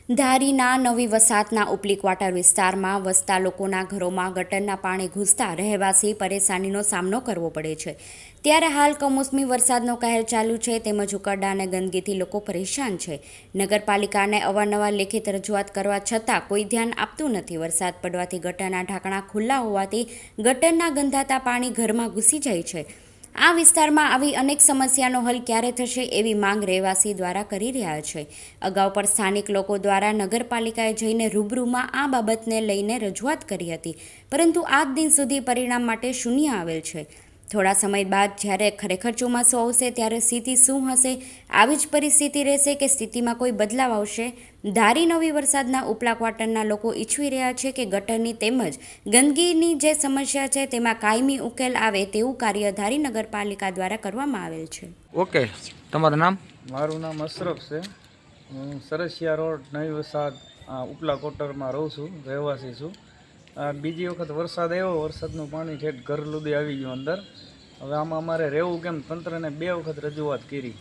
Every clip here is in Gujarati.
ધારીના નવી વસાહતના ઉપલી ક્વાર્ટર વિસ્તારમાં વસતા લોકોના ઘરોમાં ગટરના પાણી ઘૂસતા રહેવાસી પરેશાનીનો સામનો કરવો પડે છે। ત્યારે હાલ કમોસમી વરસાદનો કહેર ચાલુ છે, તેમજ ઉકરડા અને ગંદકીથી લોકો પરેશાન છે। નગરપાલિકાને અવારનવાર લેખિત રજૂઆત કરવા છતાં કોઈ ધ્યાન આપતું નથી। વરસાદ પડવાથી ગટરના ઢાંકણા ખુલ્લા હોવાથી ગટરના ગંધાતા પાણી ઘરમાં ઘૂસી જાય છે। આ વિસ્તારમાં આવી અનેક સમસ્યાનો હલ ક્યારે થશે એવી માંગ રહેવાસી દ્વારા કરી રહ્યા છે। અગાઉ પણ સ્થાનિક લોકો દ્વારા નગરપાલિકાએ જઈને રૂબરૂમાં આ બાબતને લઈને રજૂઆત કરી હતી, પરંતુ આજ દિન સુધી પરિણામ માટે શૂન્ય આવેલ છે। થોડા સમય બાદ જ્યારે ખરેખર ચોમાસું આવશે ત્યારે સ્થિતિ શું હશે? આવી જ પરિસ્થિતિ રહેશે કે સ્થિતિમાં કોઈ બદલાવ આવશે? ધારી નવી વરસાદના ઉપલા ક્વાર્ટરના લોકો ઈચ્છી રહ્યા છે કે ગટરની તેમજ ગંદકીની જે સમસ્યા છે તેમાં કાયમી ઉકેલ આવે તેવું કાર્ય ધારી નગરપાલિકા દ્વારા કરવામાં આવેલ છે। ઓકે, તમારું નામ? મારું નામ અશરફ છે। હું સરસિયા રોડ નવી વસાહત ઉપલા ક્વાર્ટરમાં રહું છું, રહેવાસી છું। બીજી વખત વરસાદ આવ્યો, વરસાદનું પાણી ઠેઠ ઘર સુધી આવી ગયું અંદર। હવે આમાં અમારે રહેવું કેમ? તંત્રને 2 વખત રજૂઆત કરી,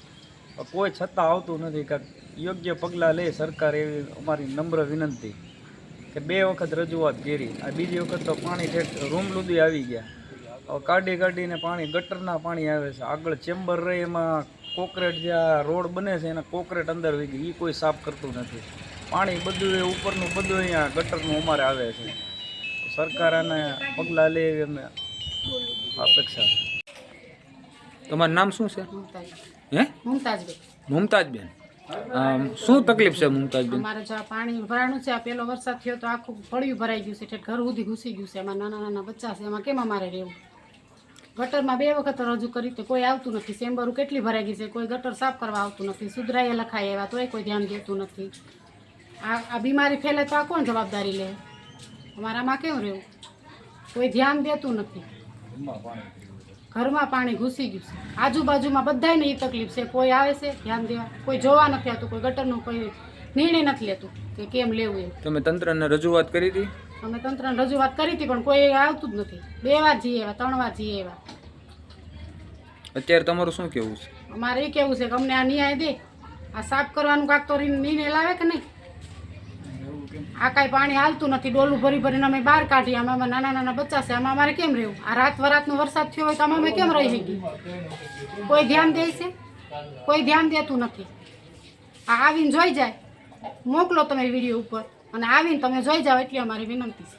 કોઈ છતાં આવતું નથી। કે યોગ્ય પગલાં લે સરકાર એવી અમારી નમ્ર વિનંતી કે 2 વખત રજૂઆત કરી। આ બીજી વખત તો પાણી ઠેઠ રૂમ સુધી આવી ગયા। હવે કાઢીને પાણી ગટરના પાણી આવે છે। આગળ ચેમ્બર રહે એમાં કોકરેટ જે આ રોડ બને છે એના કોકરેટ અંદર વહી ગઈ, એ કોઈ સાફ કરતું નથી। પાણી બધું એ ઉપરનું બધું અહીંયા ગટરનું અમારે આવે છે। સરકાર આને પગલાં લે એવી અમે અપેક્ષા છે। તમારું નામ શું છે? હે? મુમતાજબેન। મુમતાજબેન, શું તકલીફ છે મુમતાજબેન? અમારે જો આ પાણી ભરાણું છે, આ પહેલો વરસાદ થયો તો આખું ફળિયું ભરાઈ ગયું છે, એટલે ઘર સુધી ઘૂસી ગયું છે। એમાં નાના બચ્ચા છે, એમાં કેમ અમારે રહેવું? ગટરમાં 2 વખત રજૂ કરી તો કોઈ આવતું નથી। ચેમ્બરો કેટલી ભરાઈ ગઈ છે, કોઈ ગટર સાફ કરવા આવતું નથી। સુધરાઈએ લખાય એવા તોય કોઈ ધ્યાન દેતું નથી। આ બીમારી ફેલે તો આ કોણ જવાબદારી લે? અમારામાં કેમ રહેવું? કોઈ ધ્યાન દેતું નથી। ઘરમાં પાણી ઘૂસી ગયું છે, આજુબાજુમાં બધાને એ તકલીફ છે। કોઈ આવે છે ધ્યાન દેવા, કોઈ જોવા નથી આવતું, કોઈ ગટરનું કોઈ નિર્ણય નથી લેતું કે કેમ લેવું એમ। તમે તંત્રને રજૂઆત કરી હતી? અમે તંત્રને રજૂઆત કરી હતી, પણ કોઈ આવતું જ નથી। 2 વાર જઈએ એવા, 3 વાર જઈએ એવા। અત્યારે તમારું શું કહેવું છે? અમારે એ કહેવું છે કે અમને આ ન્યાય દે, આ સાફ કરવાનું કાંક તો નિર્ણય લાવે કે નહીં। આ કાંઈ પાણી હાલતું નથી, ડોલું ભરીને અમે બહાર કાઢીએ। આમાં નાના બચ્ચા છે, આમાં અમારે કેમ રહેવું? આ રાતનો વરસાદ થયો હોય તો અમે કેમ રહી શકીએ? કોઈ ધ્યાન દે છે? કોઈ ધ્યાન દેતું નથી। આ આવીને જોઈ જાય, મોકલો તમે વિડીયો ઉપર, અને આવીને તમે જોઈ જાઓ એટલી અમારી વિનંતી છે।